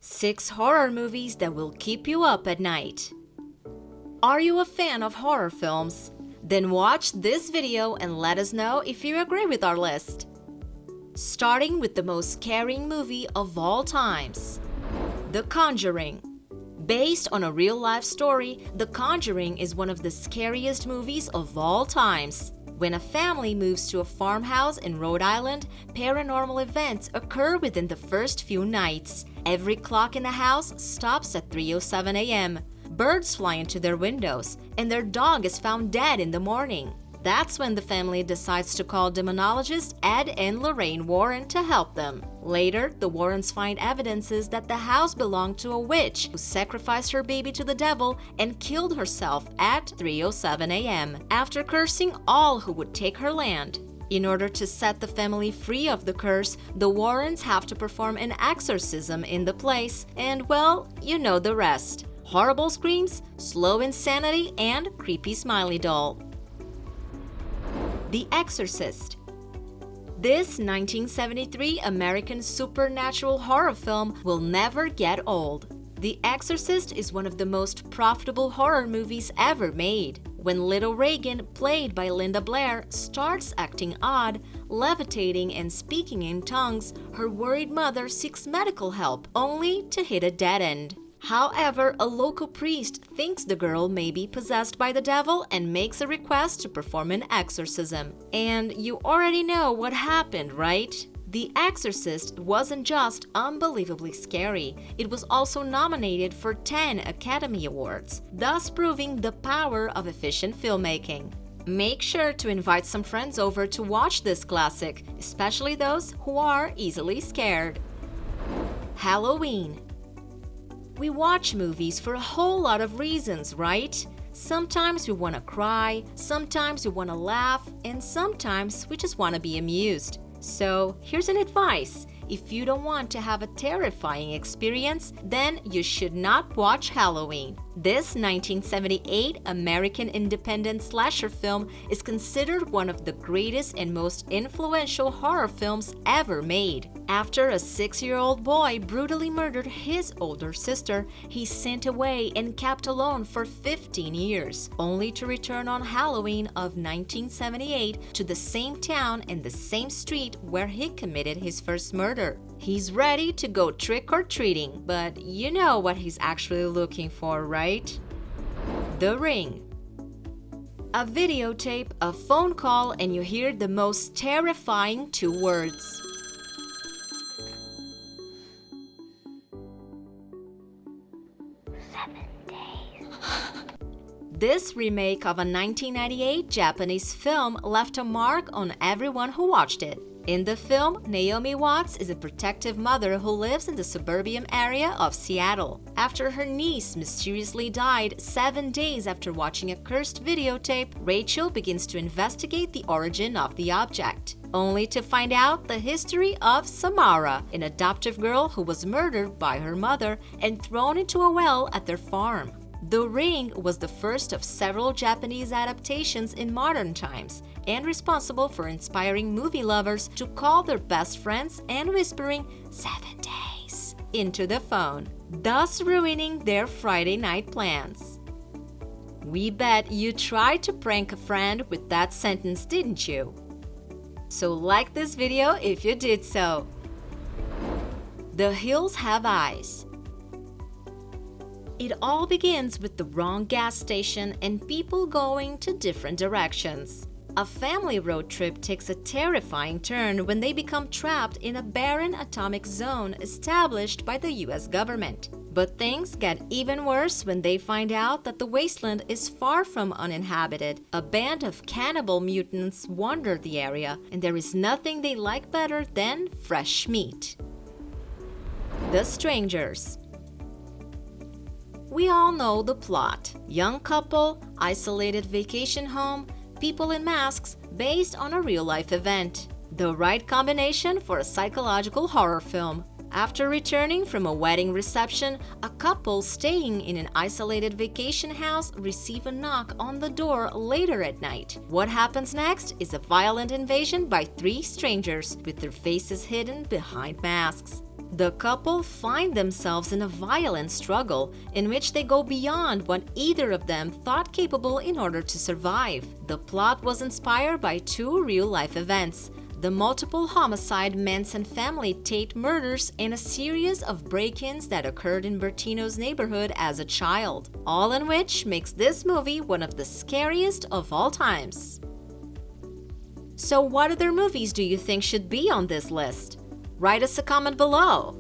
6 horror movies that will keep you up at night. Are you a fan of horror films? Then watch this video and let us know if you agree with our list. Starting with the most scaring movie of all times, The Conjuring. Based on a real-life story, The Conjuring is one of the scariest movies of all times. When a family moves to a farmhouse in Rhode Island, paranormal events occur within the first few nights. Every clock in the house stops at 3:07 a.m. Birds fly into their windows, and their dog is found dead in the morning. That's when the family decides to call demonologists Ed and Lorraine Warren to help them. Later, the Warrens find evidences that the house belonged to a witch who sacrificed her baby to the devil and killed herself at 3:07 a.m. after cursing all who would take her land. In order to set the family free of the curse, the Warrens have to perform an exorcism in the place, and well, you know the rest. Horrible screams, slow insanity, and creepy smiley doll. The Exorcist. This 1973 American supernatural horror film will never get old. The Exorcist is one of the most profitable horror movies ever made. When little Regan, played by Linda Blair, starts acting odd, levitating and speaking in tongues, her worried mother seeks medical help, only to hit a dead end. However, a local priest thinks the girl may be possessed by the devil and makes a request to perform an exorcism. And you already know what happened, right? The Exorcist wasn't just unbelievably scary, it was also nominated for 10 Academy Awards, thus proving the power of efficient filmmaking. Make sure to invite some friends over to watch this classic, especially those who are easily scared. Halloween. We watch movies for a whole lot of reasons, right? Sometimes we want to cry, sometimes we want to laugh, and sometimes we just want to be amused. So, here's an advice. If you don't want to have a terrifying experience, then you should not watch Halloween. This 1978 American independent slasher film is considered one of the greatest and most influential horror films ever made. After a 6-year-old boy brutally murdered his older sister, he's sent away and kept alone for 15 years, only to return on Halloween of 1978 to the same town and the same street where he committed his first murder. He's ready to go trick-or-treating, but you know what he's actually looking for, right? The Ring. A videotape, a phone call, and you hear the most terrifying 2 words. This remake of a 1998 Japanese film left a mark on everyone who watched it. In the film, Naomi Watts is a protective mother who lives in the suburban area of Seattle. After her niece mysteriously died 7 days after watching a cursed videotape, Rachel begins to investigate the origin of the object, only to find out the history of Samara, an adoptive girl who was murdered by her mother and thrown into a well at their farm. The Ring was the first of several Japanese adaptations in modern times, and responsible for inspiring movie lovers to call their best friends and whispering 7 days into the phone, thus ruining their Friday night plans. We bet you tried to prank a friend with that sentence, didn't you? So like this video if you did so. The Hills Have Eyes. It all begins with the wrong gas station and people going to different directions. A family road trip takes a terrifying turn when they become trapped in a barren atomic zone established by the US government. But things get even worse when they find out that the wasteland is far from uninhabited. A band of cannibal mutants wander the area, and there is nothing they like better than fresh meat. The Strangers. We all know the plot. Young couple, isolated vacation home, people in masks, based on a real-life event. The right combination for a psychological horror film. After returning from a wedding reception, a couple staying in an isolated vacation house receive a knock on the door later at night. What happens next is a violent invasion by 3 strangers with their faces hidden behind masks. The couple find themselves in a violent struggle in which they go beyond what either of them thought capable in order to survive. The plot was inspired by two real-life events: the multiple homicide Manson family Tate murders and a series of break-ins that occurred in Bertino's neighborhood as a child, all in which makes this movie one of the scariest of all times. So what other movies do you think should be on this list? Write us a comment below.